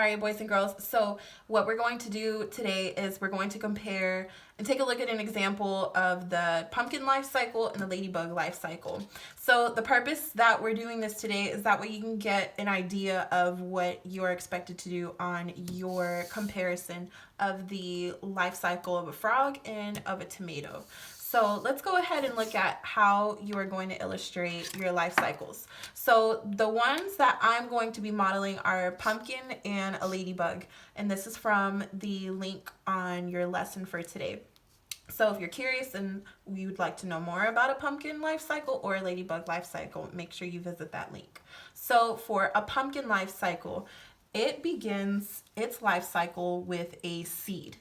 All right, boys and girls. So what we're going to do today is we're going to compare and take a look at an example of the pumpkin life cycle and the ladybug life cycle. So the purpose that we're doing this today is that way you can get an idea of what you're expected to do on your comparison of the life cycle of a frog and of a tomato. So let's go ahead and look at how you are going to illustrate your life cycles. So the ones that I'm going to be modeling are a pumpkin and a ladybug. And this is from the link on your lesson for today. So if you're curious and you would like to know more about a pumpkin life cycle or a ladybug life cycle, make sure you visit that link. So for a pumpkin life cycle, it begins its life cycle with a seed.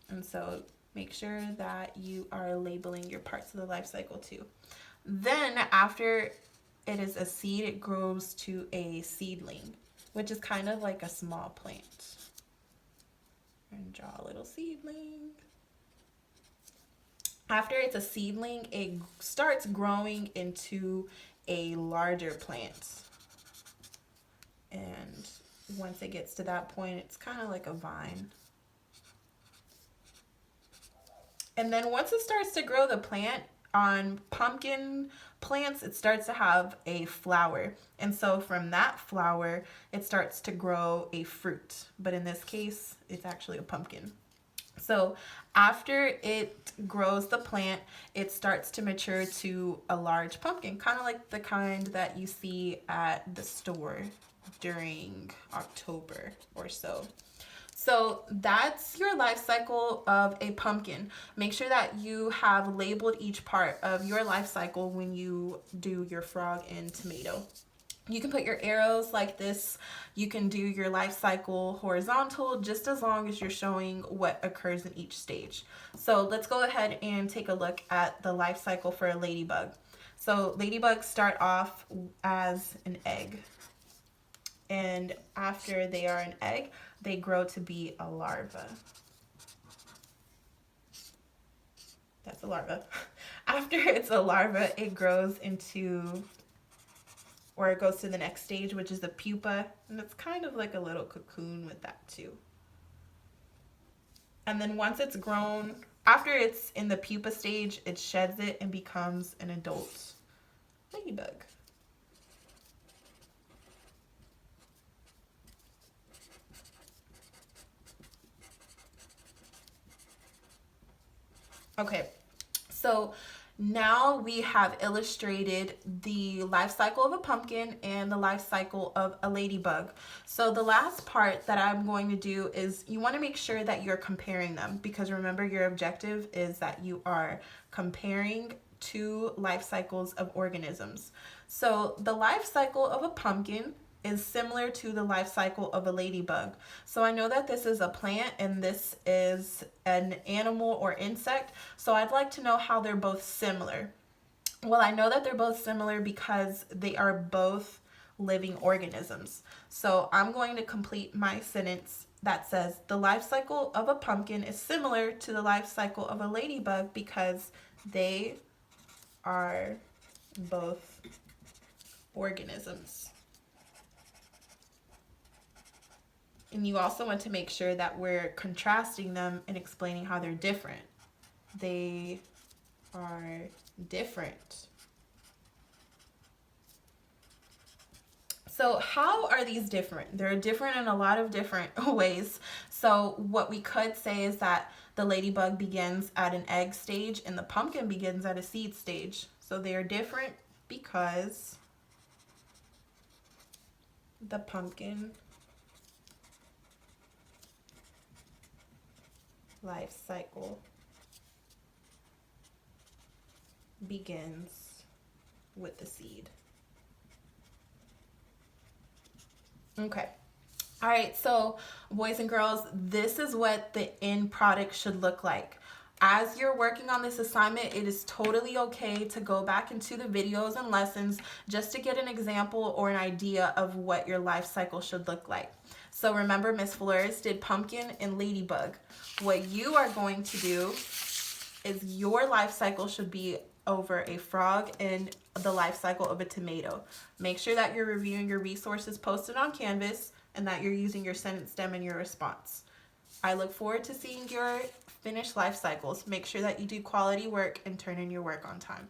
And so make sure that you are labeling your parts of the life cycle too. Then after it is a seed, it grows to a seedling, which is kind of like a small plant. And draw a little seedling. After it's a seedling, it starts growing into a larger plant. And once it gets to that point, it's kind of like a vine. And then once it starts to grow the plant, on pumpkin plants, it starts to have a flower. And so from that flower, it starts to grow a fruit. But in this case, it's actually a pumpkin. So after it grows the plant, it starts to mature to a large pumpkin, kind of like the kind that you see at the store during October or so. So that's your life cycle of a pumpkin. Make sure that you have labeled each part of your life cycle when you do your frog and tomato. You can put your arrows like this. You can do your life cycle horizontal just as long as you're showing what occurs in each stage. So let's go ahead and take a look at the life cycle for a ladybug. So ladybugs start off as an egg. And after they are an egg, they grow to be a larva. That's a larva. After it's a larva, it grows into, or it goes to the next stage, which is the pupa. And it's kind of like a little cocoon with that too. And then once it's grown, after it's in the pupa stage, it sheds it and becomes an adult ladybug. Okay, so now we have illustrated the life cycle of a pumpkin and the life cycle of a ladybug. So the last part that I'm going to do is you want to make sure that you're comparing them, because remember, your objective is that you are comparing two life cycles of organisms. So the life cycle of a pumpkin is similar to the life cycle of a ladybug. So I know that this is a plant and this is an animal or insect. So I'd like to know how they're both similar. Well, I know that they're both similar because they are both living organisms. So I'm going to complete my sentence that says the life cycle of a pumpkin is similar to the life cycle of a ladybug because they are both organisms. And you also want to make sure that we're contrasting them and explaining how they're different. They are different. So how are these different? They're different in a lot of different ways. So what we could say is that the ladybug begins at an egg stage and the pumpkin begins at a seed stage. So they are different because the pumpkin life cycle begins with the seed. Okay. All right, so boys and girls, this is what the end product should look like. As you're working on this assignment, it is totally okay to go back into the videos and lessons just to get an example or an idea of what your life cycle should look like. So remember, Miss Flores did pumpkin and ladybug. What you are going to do is your life cycle should be over a frog and the life cycle of a tomato. Make sure that you're reviewing your resources posted on Canvas and that you're using your sentence stem in your response. I look forward to seeing your finished life cycles. Make sure that you do quality work and turn in your work on time.